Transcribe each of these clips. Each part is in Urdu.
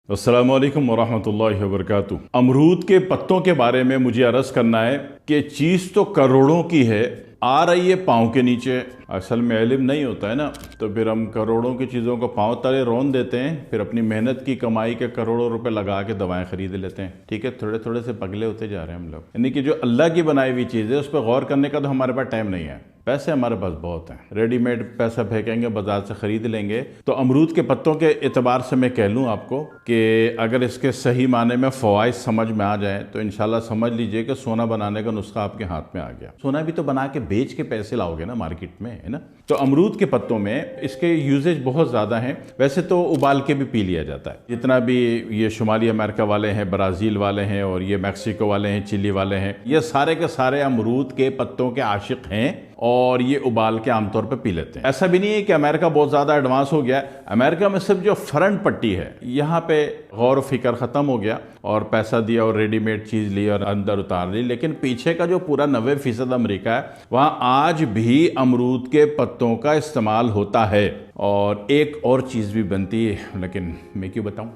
السلام علیکم ورحمۃ اللہ وبرکاتہ۔ امرود کے پتوں کے بارے میں مجھے عرض کرنا ہے کہ چیز تو کروڑوں کی ہے، آ رہی ہے پاؤں کے نیچے۔ اصل میں علم نہیں ہوتا ہے نا، تو پھر ہم کروڑوں کی چیزوں کو پاؤں تلے رون دیتے ہیں، پھر اپنی محنت کی کمائی کے کروڑوں روپے لگا کے دوائیں خرید لیتے ہیں۔ ٹھیک ہے، تھوڑے تھوڑے سے پگلے ہوتے جا رہے ہیں ہم لوگ، یعنی کہ جو اللہ کی بنائی ہوئی چیز ہے اس پہ غور کرنے کا تو ہمارے پاس ٹائم نہیں ہے۔ پیسے ہمارے پاس بہت ہیں، ریڈی میڈ پیسہ پھینکیں گے، بازار سے خرید لیں گے۔ تو امرود کے پتوں کے اعتبار سے میں کہہ لوں آپ کو کہ اگر اس کے صحیح معنی میں فوائد سمجھ میں آ جائیں تو انشاءاللہ سمجھ لیجئے کہ سونا بنانے کا نسخہ آپ کے ہاتھ میں آ گیا۔ سونا بھی تو بنا کے بیچ کے پیسے لاؤ گے نا مارکیٹ میں، ہے نا۔ تو امرود کے پتوں میں اس کے یوزیج بہت زیادہ ہیں۔ ویسے تو ابال کے بھی پی لیا جاتا ہے، جتنا بھی یہ شمالی امریکہ والے ہیں، برازیل والے ہیں، اور یہ میکسیکو والے ہیں، چلی والے ہیں، یہ سارے کے سارے امرود کے پتوں کے عاشق ہیں اور یہ ابال کے عام طور پہ پی لیتے ہیں۔ ایسا بھی نہیں ہے کہ امریکہ بہت زیادہ ایڈوانس ہو گیا ہے۔ امریکہ میں صرف جو فرنٹ پٹی ہے یہاں پہ غور و فکر ختم ہو گیا اور پیسہ دیا اور ریڈی میڈ چیز لی اور اندر اتار لی، لیکن پیچھے کا جو پورا 90% امریکہ ہے وہاں آج بھی امرود کے پتوں کا استعمال ہوتا ہے۔ اور ایک اور چیز بھی بنتی ہے، لیکن میں کیوں بتاؤں،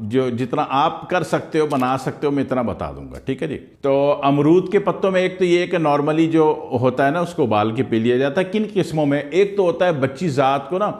جو جتنا آپ کر سکتے ہو بنا سکتے ہو میں اتنا بتا دوں گا، ٹھیک ہے جی۔ تو امرود کے پتوں میں ایک تو یہ ہے کہ نارملی جو ہوتا ہے نا اس کو ابال کے پی لیا جاتا ہے۔ کن قسموں میں؟ ایک تو ہوتا ہے بچی ذات کو نا،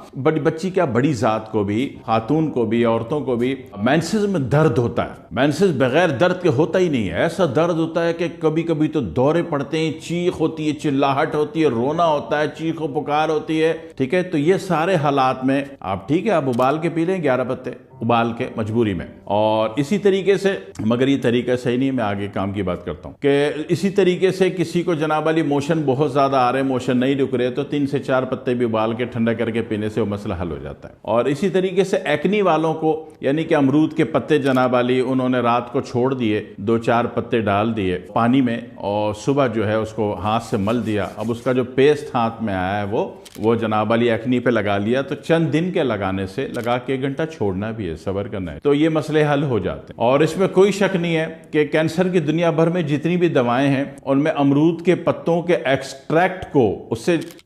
بچی کیا بڑی ذات کو بھی، خاتون کو بھی، عورتوں کو بھی مینسز میں درد ہوتا ہے۔ مینسز بغیر درد کے ہوتا ہی نہیں ہے، ایسا درد ہوتا ہے کہ کبھی کبھی تو دورے پڑتے ہیں، چیخ ہوتی ہے، چلاہٹ ہوتی ہے، رونا ہوتا ہے، چیخ و پکار ہوتی ہے، ٹھیک ہے۔ تو یہ سارے حالات میں آپ ٹھیک ہے آپ ابال کے پی لیں 11 پتے ابال کے مجبوری میں۔ اور اسی طریقے سے، مگر یہ طریقہ صحیح نہیں ہے، میں آگے کام کی بات کرتا ہوں، کہ اسی طریقے سے کسی کو جناب علی موشن بہت زیادہ آ رہے ہیں، موشن نہیں رک رہے، تو 3 سے 4 پتے بھی ابال کے ٹھنڈا کر کے پینے سے وہ مسئلہ حل ہو جاتا ہے۔ اور اسی طریقے سے ایکنی والوں کو، یعنی کہ امرود کے پتے جناب علی انہوں نے رات کو چھوڑ دیے، 2-4 پتے ڈال دیے پانی میں اور صبح جو ہے اس کو ہاتھ سے مل دیا، اب اس کا جو پیسٹ ہاتھ میں آیا ہے وہ جناب علی ایکنی پہ لگا لیا، تو چند دن کے لگانے سے، لگا کے 1 گھنٹہ چھوڑنا بھی ہے، صبر کرنا ہے، تو یہ مسئلے حل ہو جاتے ہیں۔ اور اس میں کوئی شک نہیں ہے کہ کینسر کی دنیا بھر میں جتنی بھی دوائیں ہیں ان میں امرود کے پتوں کے ایکسٹریکٹ کو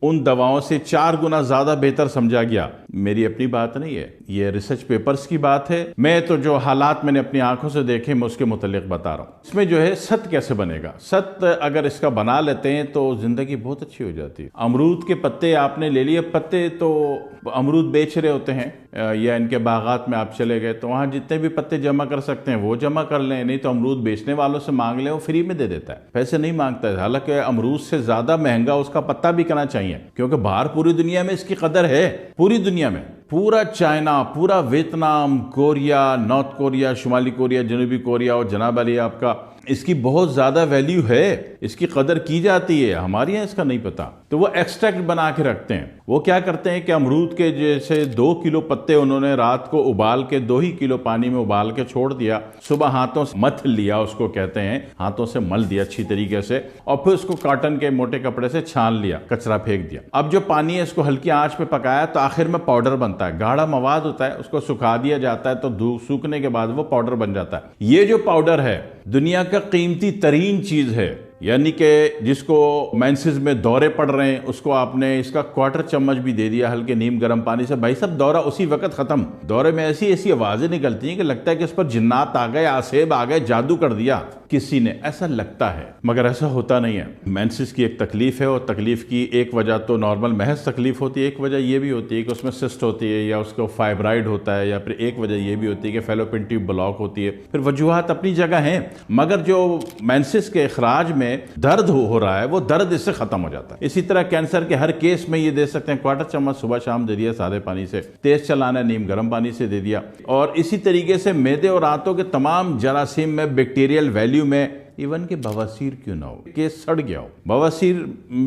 ان دواؤں سے 4 گنا زیادہ بہتر سمجھا گیا۔ میری اپنی بات نہیں ہے، یہ ریسرچ پیپرز کی بات ہے، میں تو جو حالات میں نے اپنی آنکھوں سے دیکھے میں اس کے متعلق بتا رہا ہوں۔ اس میں جو ہے ست کیسے بنے گا، ست اگر اس کا بنا لیتے ہیں تو زندگی بہت اچھی ہو جاتی ہے۔ امرود کے پتے آپ نے لے لیے، پتے تو امرود بیچ رہے ہوتے ہیں یا ان کے باغات میں آپ چلے گئے تو وہاں جتنے بھی پتے جمع کر سکتے ہیں وہ جمع کر لیں، نہیں تو امرود بیچنے والوں سے مانگ لیں، وہ فری میں دے دیتا ہے، پیسے نہیں مانگتا ہے۔ حالانکہ امرود سے زیادہ مہنگا اس کا پتا بکنا چاہیے، کیونکہ باہر پوری دنیا میں اس کی قدر ہے، پوری دنیا میں، پورا چائنا، پورا ویتنام، کوریا، نارتھ کوریا، شمالی کوریا، جنوبی کوریا، اور جناب علی آپ کا اس کی بہت زیادہ ویلیو ہے، اس کی قدر کی جاتی ہے، ہمارے یہاں اس کا نہیں پتا۔ تو وہ ایکسٹریکٹ بنا کے رکھتے ہیں۔ وہ کیا کرتے ہیں کہ امرود کے جیسے 2 کلو پتے انہوں نے رات کو ابال کے 2 ہی کلو پانی میں ابال کے چھوڑ دیا، صبح ہاتھوں سے متھ لیا، اس کو کہتے ہیں، ہاتھوں سے مل دیا اچھی طریقے سے، اور پھر اس کو کاٹن کے موٹے کپڑے سے چھان لیا، کچرا پھینک دیا۔ اب جو پانی ہے اس کو ہلکی آنچ پہ پکایا تو آخر میں پاؤڈر بنتا ہے، گاڑھا مواد ہوتا ہے، اس کو سکھا دیا جاتا ہے تو سوکھنے کے بعد وہ پاؤڈر بن جاتا ہے۔ یہ جو پاؤڈر ہے دنیا کا قیمتی ترین چیز ہے، یعنی کہ جس کو مینسز میں دورے پڑ رہے ہیں اس کو آپ نے اس کا 1/4 چمچ بھی دے دیا ہلکے نیم گرم پانی سے، بھائی صاحب دورہ اسی وقت ختم۔ دورے میں ایسی آوازیں نکلتی ہیں کہ لگتا ہے کہ اس پر جنات آ گئے، آسیب آ گئے، جادو کر دیا کسی نے، ایسا لگتا ہے مگر ایسا ہوتا نہیں ہے۔ مینسز کی ایک تکلیف ہے، اور تکلیف کی ایک وجہ تو نارمل محض تکلیف ہوتی ہے، ایک وجہ یہ بھی ہوتی ہے کہ اس میں سسٹ ہوتی ہے یا اس کو فائبرائڈ ہوتا ہے، یا پھر ایک وجہ یہ بھی ہوتی ہے کہ فیلوپین ٹیوب بلاک ہوتی ہے، پھر وجوہات اپنی جگہ ہیں، مگر جو مینسز کے اخراج میں درد ہو رہا ہے وہ درد اس سے ختم ہو جاتا ہے۔ اسی طرح کینسر کے ہر کیس میں یہ دے سکتے ہیں، 1/4 چمچ صبح شام دے دیا سادے پانی سے، تیز چلانا نیم گرم پانی سے دے دیا۔ اور اسی طریقے سے معدے اور آنتوں کے تمام جراثیم میں، بیکٹیریل ویلیو میں، ایون کہ بواسیر کیوں نہ ہو، کہ سڑ گیا ہو، بواسیر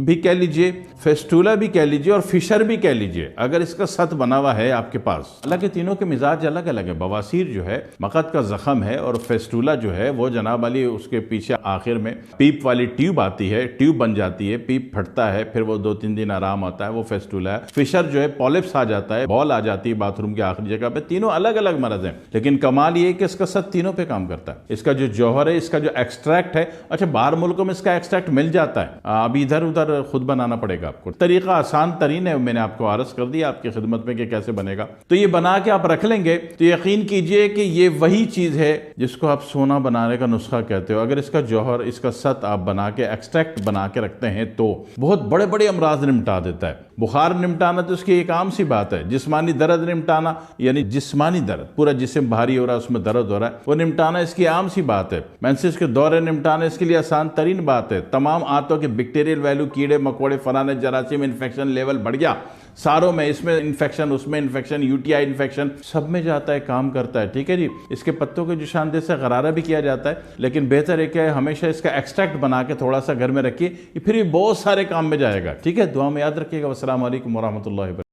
بھی کہہ لیجئے، فیسٹولا بھی کہہ لیجئے، اور فشر بھی کہہ لیجئے، اگر اس کا ست بنا ہوا ہے آپ کے پاس۔ حالانکہ تینوں کے مزاج الگ الگ ہے۔ بواسیر جو ہے مقد کا زخم ہے، اور فیسٹولا جو ہے وہ جناب علی اس کے پیچھے آخر میں پیپ والی ٹیوب آتی ہے، ٹیوب بن جاتی ہے، پیپ پھٹتا ہے، پھر وہ 2-3 دن آرام آتا ہے، وہ فیسٹولا ہے۔ فشر جو ہے پولپس آ جاتا ہے، بال آ جاتی ہے باتھ روم کی آخری جگہ پہ۔ تینوں الگ الگ مرض ہیں، لیکن کمال یہ ہے کہ اس کا ست تینوں پہ کام کرتا ہے۔ اس کا جو جوہر ہے، اس کا جو ایکسٹریکٹ ایکسٹریکٹ ہے. اچھا باہر ملکوں میں اس کا ایکسٹریکٹ مل جاتا ہے, ابھی ادھر ادھر خود بنانا پڑے گا آپ کو. طریقہ آسان ترین ہے, میں نے آپ کو عرض کر دیا آپ کی خدمت میں کہ کیسے بنے گا. تو یہ بنا کے آپ رکھ لیں گے تو یقین کیجئے کہ یہ وہی چیز ہے جس کو آپ سونا بنانے کا نسخہ کہتے ہو. اگر اس کا جوہر, اس کا ست آپ بنا کے ایکسٹریکٹ بنا کے رکھتے ہیں تو بہت بڑے بڑے امراض نمٹا دیتا ہے. بخار نمٹانا تو اس کی ایک عام سی بات ہے. جسمانی درد نمٹانا, یعنی جسمانی درد, پورا جسم بھاری ہو رہا ہے اس میں درد ہو رہا ہے, وہ نمٹانا اس کی عام سی بات ہے. مینسس کے دورے نمٹانا اس کے لیے آسان ترین بات ہے. تمام آنتوں کے بیکٹیریل ویلیو, کیڑے مکوڑے, فلانے جراثیم, انفیکشن لیول بڑھ گیا ساروں میں, اس میں انفیکشن, اس میں infection, U T I infection, سب میں جاتا ہے, کام کرتا ہے. ٹھیک ہے جی. اس کے پتوں کے جو شاندہ سے غرارہ بھی کیا جاتا ہے, لیکن بہتر ہے کہ ہمیشہ اس کا ایکسٹریکٹ بنا کے تھوڑا سا گھر میں رکھیے, پھر یہ بہت سارے کام میں جائے گا. ٹھیک ہے, دعا میں یاد رکھیے گا. السلام علیکم ورحمۃ اللہ وبرکاتہ.